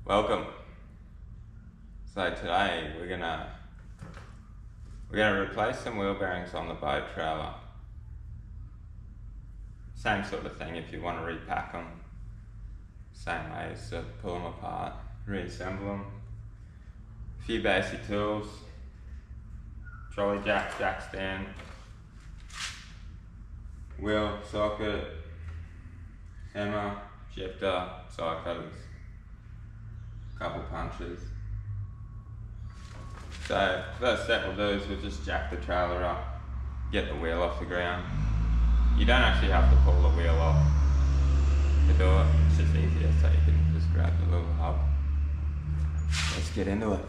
Welcome. So today we're gonna replace some wheel bearings on the boat trailer. Same sort of thing if you want to repack them. Same way, so pull them apart, reassemble them. A few basic tools: trolley jack, jack stand, wheel socket, hammer, shifter, side cutters, couple punches. So first step we'll do is we'll just jack the trailer up, get the wheel off the ground. You don't actually have to pull the wheel off to do it, it's just easier, so you can just grab the little hub. Let's get into it.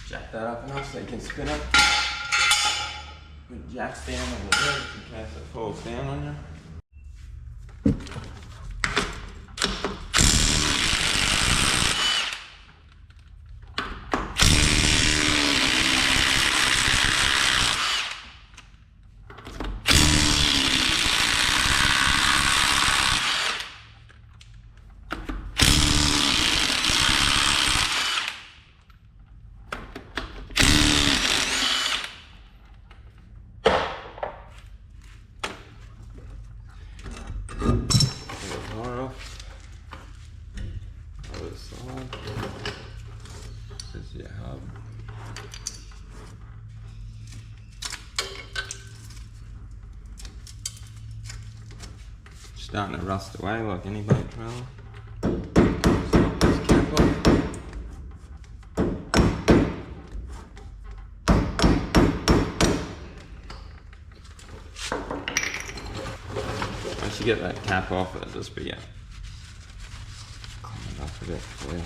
Jack that up enough so you can spin it. Put jack stand on the edge in case it falls down on you. This is your hub. Starting to rust away like any boat trailer. Snap this cap off. Once you get that cap off, it'll just be clean it up a bit for you.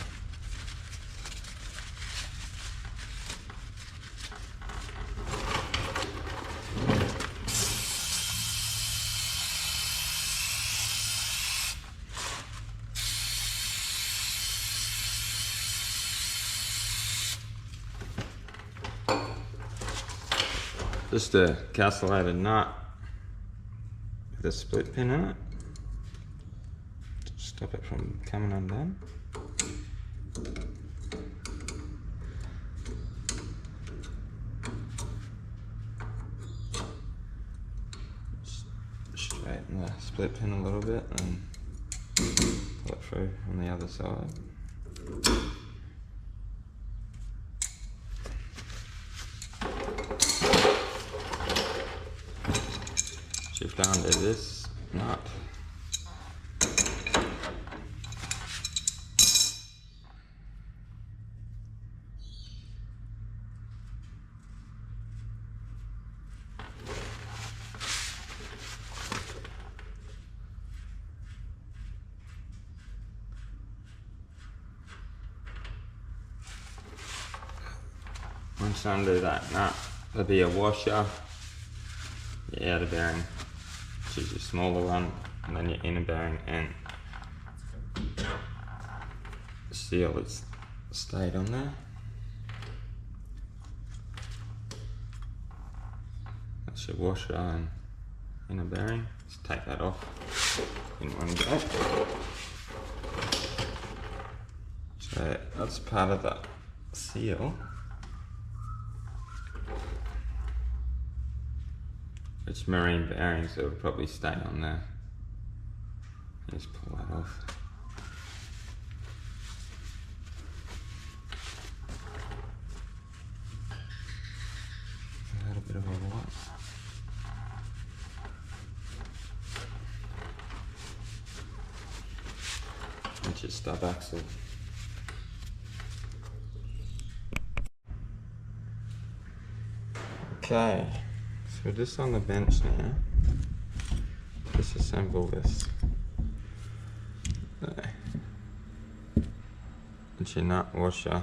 Just a castellated nut with a split pin in it to stop it from coming undone. Straighten the split pin a little bit and pull it through on the other side. Shift under this nut. Once you undo that nut, there'll be a washer, your outer bearing, which is your smaller one, and then your inner bearing and the seal that's stayed on there. That's your washer and inner bearing. Just take that off in one go. So that's part of the seal. It's marine bearing, so it'll probably stay on there. Just pull that off. A little bit of a wipe. That's your stub axle. Okay. So just on the bench now, disassemble this. There. It's your nut washer,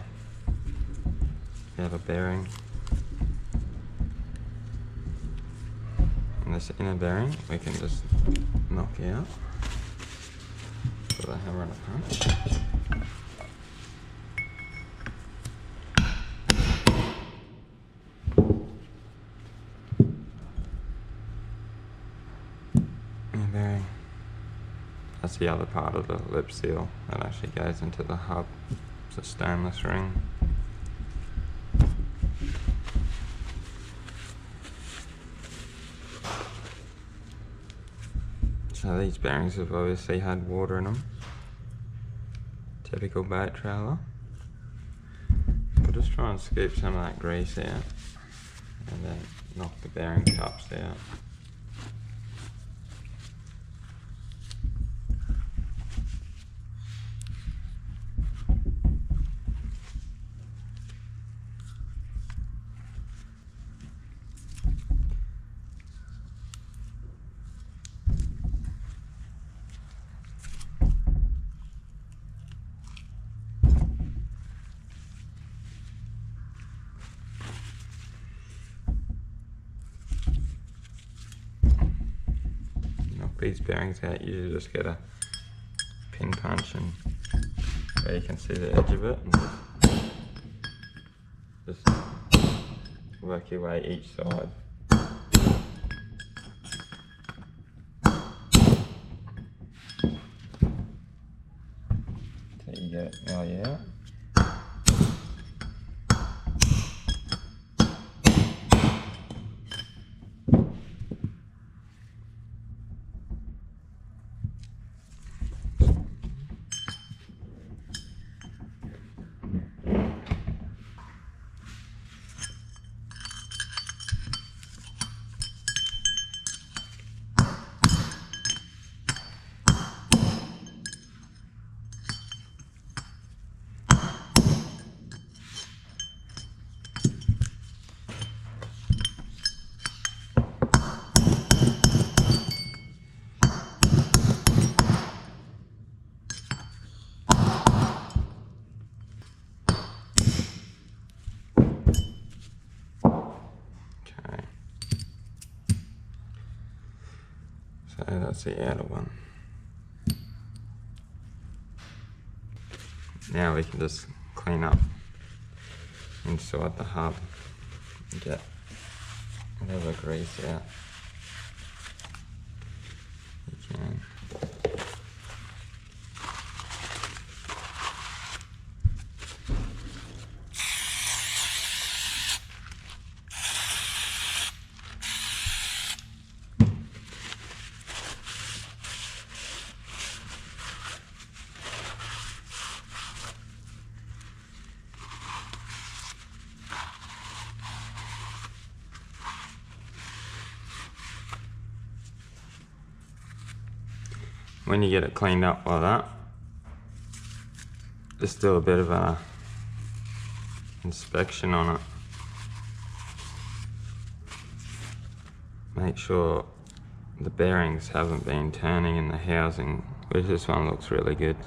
outer bearing, And this inner bearing we can just knock out with a hammer and a punch. Inner bearing. That's the other part of the lip seal that actually goes into the hub. It's a stainless ring. So these bearings have obviously had water in them. Typical boat trailer. We'll just try and scoop some of that grease out and then knock the bearing cups out. These bearings out, you just get a pin punch and where you can see the edge of it, and just work your way each side. Till you get it nearly out. So that's the outer one. Now we can just clean up inside the hub and get whatever grease out you can. When you get it cleaned up like that, just do a bit of a inspection on it. Make sure the bearings haven't been turning in the housing, which this one looks really good.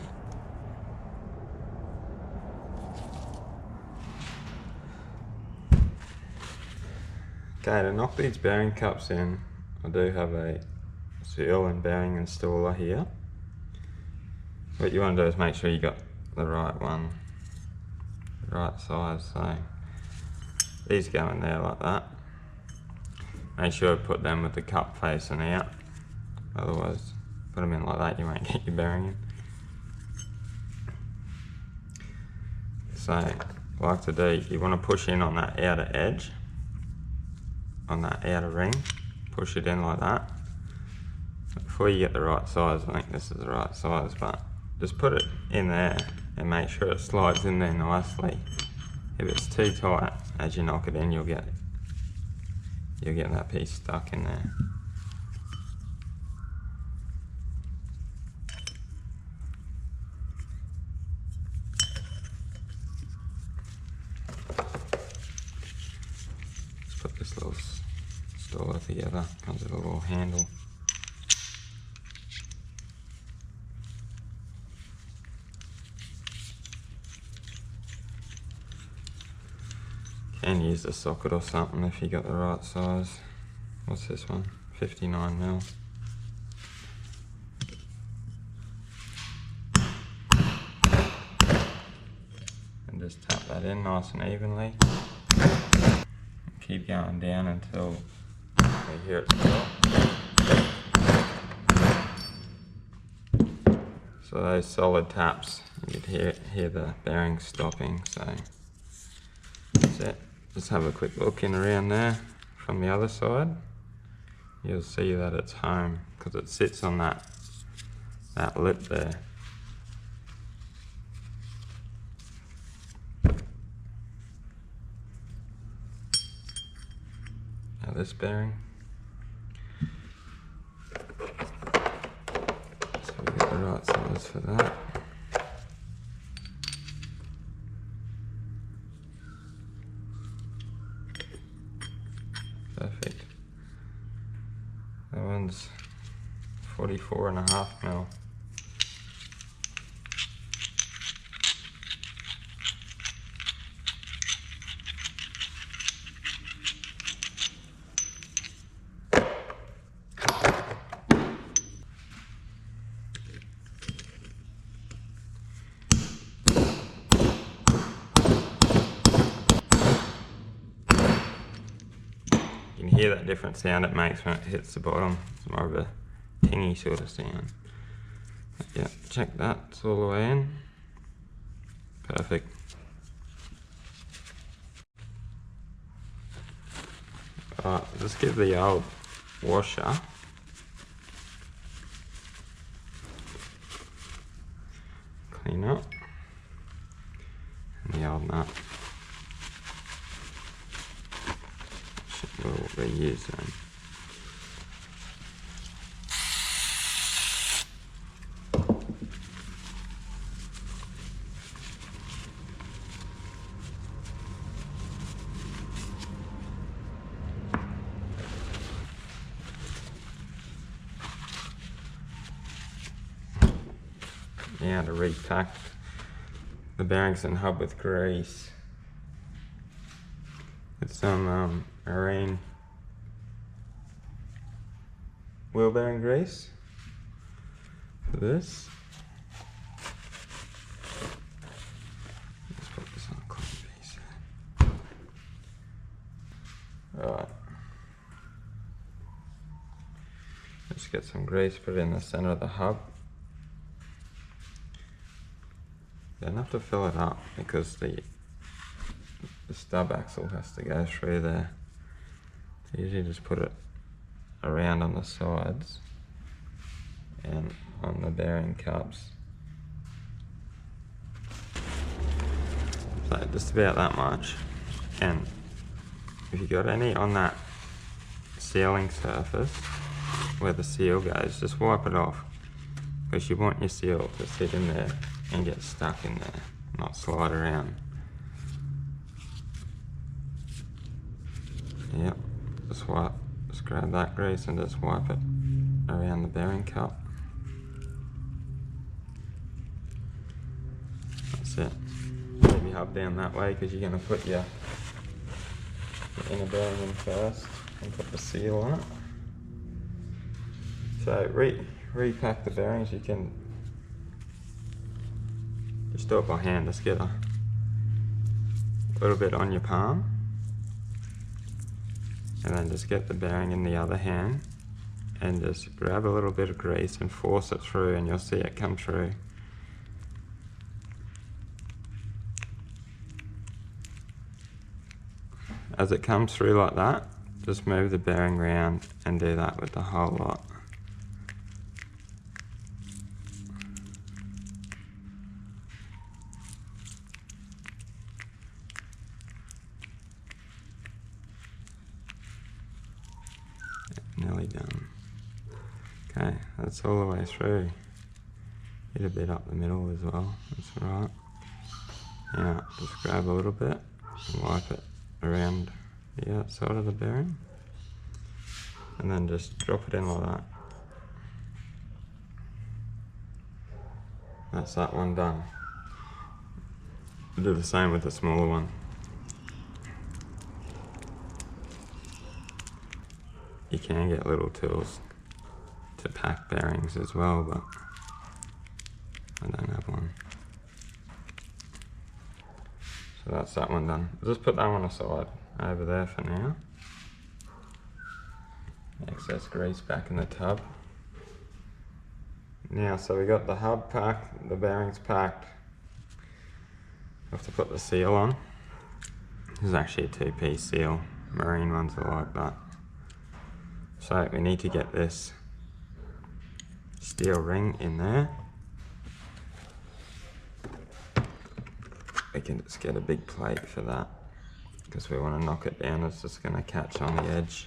Okay, to knock these bearing cups in, I do have a seal and bearing installer here. What you want to do is make sure you got the right one, the right size. So these go in there like that. Make sure to put them with the cup facing out, otherwise put them in like that, you won't get your bearing in. So what I like to do, you want to push in on that outer edge, on that outer ring, push it in like that. Before you get the right size, I think this is the right size, but just put it in there and make sure it slides in there nicely. If it's too tight, as you knock it in, you'll get that piece stuck in there. Let's put this little installer together. Comes with a little handle. Can use a socket or something if you got the right size. What's this one? 59mm. And just tap that in nice and evenly. Keep going down until we hear it stop. So those solid taps, you could hear the bearings stopping, so that's it. Just have a quick look in around there from the other side. You'll see that it's home because it sits on that lip there. Now this bearing. So we get the right size for that. Perfect. That one's 44.5mm. You can hear that different sound it makes when it hits the bottom. It's more of a tingy sort of sound. But yeah, check that, it's all the way in. Perfect. Alright, just give the old washer clean up, and the old nut we'll reuse them. Now to repack the bearings and hub with grease. With some marine wheel bearing grease for this. Let's put this on a clean piece. Alright. Just get some grease, put it in the center of the hub. You don't have to fill it up because the stub axle has to go through there. So usually just put it around on the sides and on the bearing cups. So just about that much. And if you got any on that sealing surface where the seal goes, just wipe it off, because you want your seal to sit in there and get stuck in there, not slide around. Yep, just grab that grease and just wipe it around the bearing cup. That's it. Leave your hub down that way because you're going to put your inner bearing in first and put the seal on it. So repack the bearings. You can just do it by hand. Just get a little bit on your palm and then just get the bearing in the other hand and just grab a little bit of grease and force it through, and you'll see it come through. As it comes through like that, just move the bearing round and do that with the whole lot. Nearly done. Okay, that's all the way through. Get a bit up the middle as well, that's alright. Now, just grab a little bit and wipe it around the outside of the bearing. And then just drop it in like that. That's that one done. Do the same with the smaller one. you can get little tools to pack bearings as well, but I don't have one. So that's that one done. I'll just put that one aside over there for now. Excess grease back in the tub. Now, so we got the hub packed, the bearings packed. We have to put the seal on. This is actually a 2-piece seal. Marine ones are like that. So we need to get this steel ring in there. We can just get a big plate for that because we want to knock it down. It's just going to catch on the edge.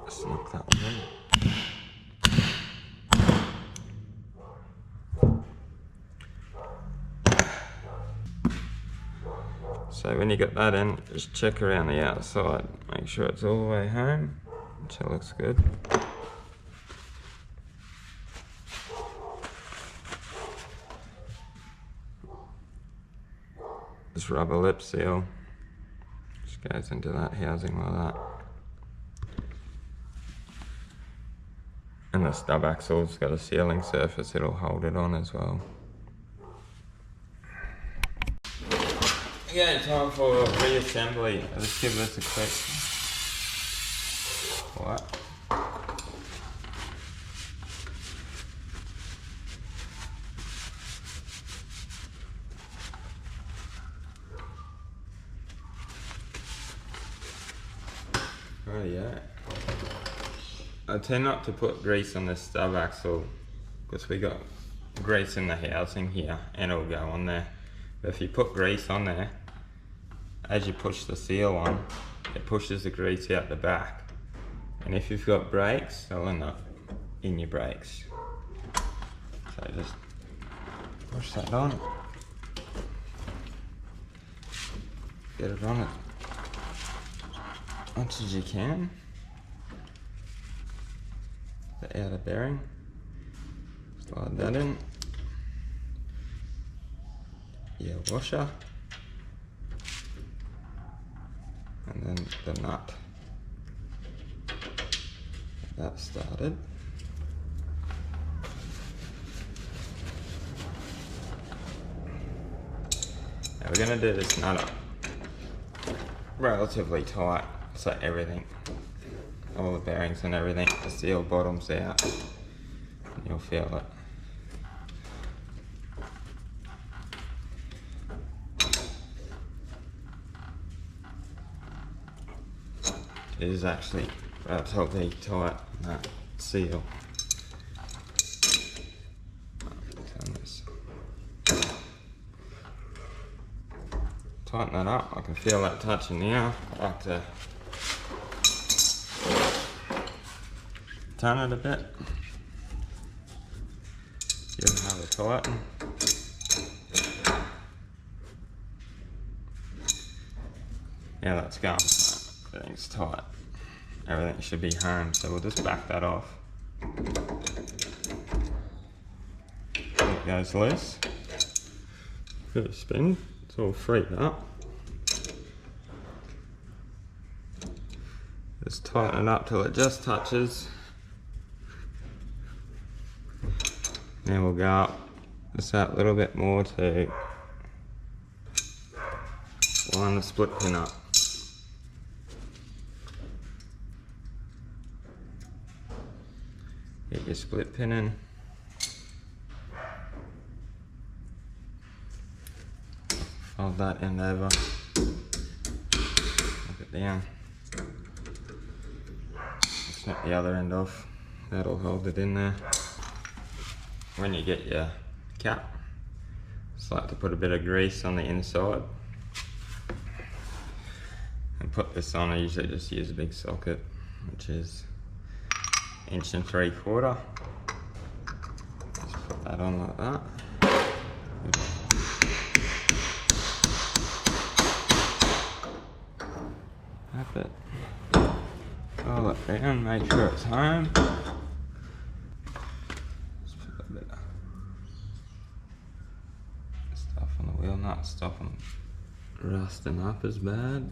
Just knock that one in. So when you get that in, just check around the outside. Make sure it's all the way home, which it looks good. This rubber lip seal just goes into that housing like that. And the stub axle's got a sealing surface, it'll hold it on as well. Okay, time for reassembly. Let's give this a quick what? Oh yeah. I tend not to put grease on this stub axle because we got grease in the housing here and it'll go on there. But if you put grease on there, as you push the seal on, it pushes the grease out the back. And if you've got brakes, they'll end up in your brakes. So just push that on. Get it on it much as you can. The outer bearing. Slide that in. Your washer. And then the nut. That started. Now we're going to do this nut up relatively tight, so everything, all the bearings and everything, the seal bottoms out, and you'll feel it. It is actually relatively tight, that seal. Turn this. Tighten that up, I can feel that touching now. I like to turn it a bit. Give it another tighten. Yeah, that's going. Everything's tight. Everything should be home, so we'll just back that off. It goes loose. Bit of spin, it's all freed up. Just tighten it up till it just touches. Then we'll go up just that little bit more to line the split pin up. Get your split pin in. Fold that end over. Look it down. Snap the other end off. That'll hold it in there. When you get your cap, just like to put a bit of grease on the inside. And put this on, I usually just use a big socket, which is 1 3/4 inches. Just put that on like that. Tap it. Roll it down, make sure it's home. Just put a bit of stuff on the wheel nut, stop them rusting up as bad.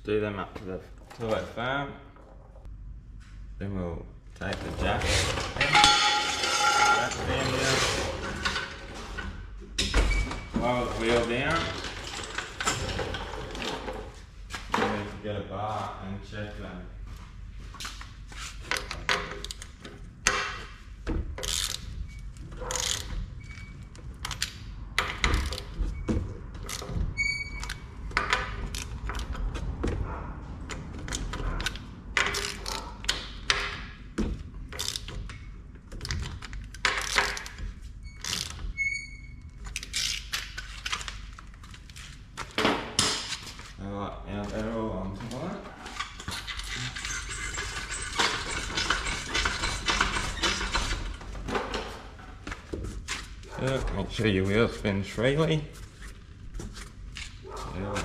Just do them up to the toilet firm. Then we'll take the jack stand down, lower the wheel down, and then get a bar and check them. Alright, now they're all on tight. So, make sure your wheel spins freely. Yeah.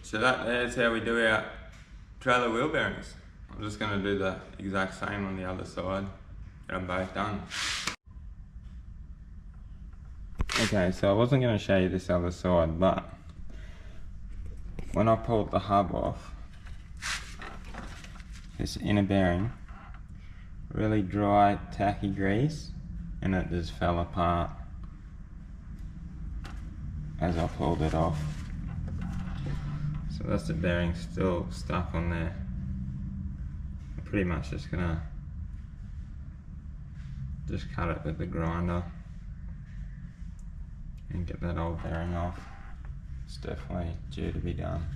So there's how we do our trailer wheel bearings. I'm just going to do the exact same on the other side. Get them both done. Okay, so I wasn't going to show you this other side, but when I pulled the hub off, this inner bearing, really dry tacky grease, and it just fell apart as I pulled it off. So that's the bearing still stuck on there. I'm pretty much just gonna cut it with the grinder and get that old bearing off. It's definitely due to be done.